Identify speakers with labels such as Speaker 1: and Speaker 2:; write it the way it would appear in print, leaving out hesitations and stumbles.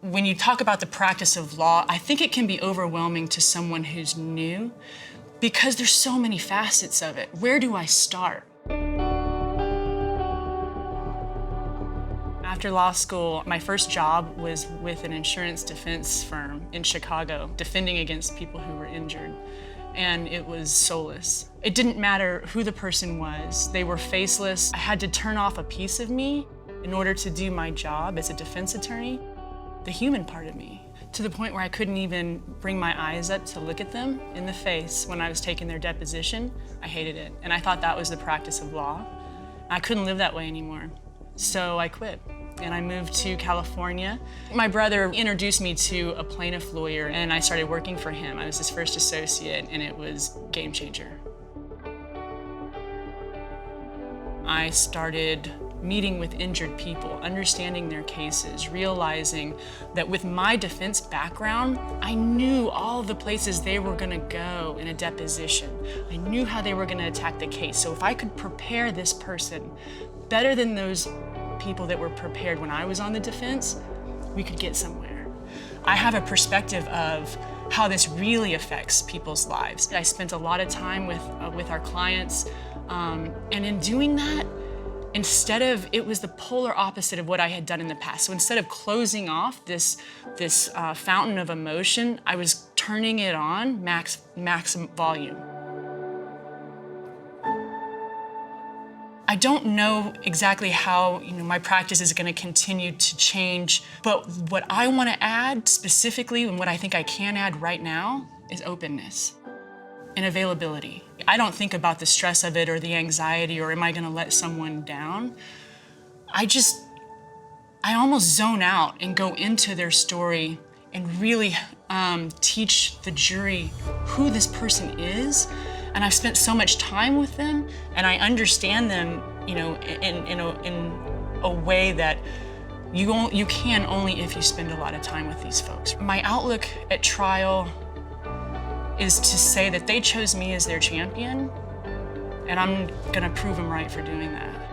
Speaker 1: When you talk about the practice of law, I think it can be overwhelming to someone who's new because there's so many facets of it. Where do I start? After law school, my first job was with an insurance defense firm in Chicago, defending against people who were injured. And it was soulless. It didn't matter who the person was. They were faceless. I had to turn off a piece of me in order to do my job as a defense attorney, the human part of me, to the point where I couldn't even bring my eyes up to look at them in the face when I was taking their deposition. I hated it, and I thought that was the practice of law. I couldn't live that way anymore, so I quit. And I moved to California. My brother introduced me to a plaintiff lawyer, and I started working for him. I was his first associate, and it was a game changer. I started meeting with injured people, understanding their cases, realizing that with my defense background, I knew all the places they were gonna go in a deposition. I knew how they were gonna attack the case. So if I could prepare this person better than those people that were prepared when I was on the defense, we could get somewhere. I have a perspective of how this really affects people's lives. I spent a lot of time with our clients, and in doing that, it was the polar opposite of what I had done in the past. So instead of closing off this fountain of emotion, I was turning it on max volume. I don't know exactly how my practice is going to continue to change, but what I want to add specifically, and what I think I can add right now, is openness and availability. I don't think about the stress of it or the anxiety or am I going to let someone down. I almost zone out and go into their story and really teach the jury who this person is. And I've spent so much time with them, and I understand them, in a way that you can only if you spend a lot of time with these folks. My outlook at trial is to say that they chose me as their champion, and I'm gonna prove them right for doing that.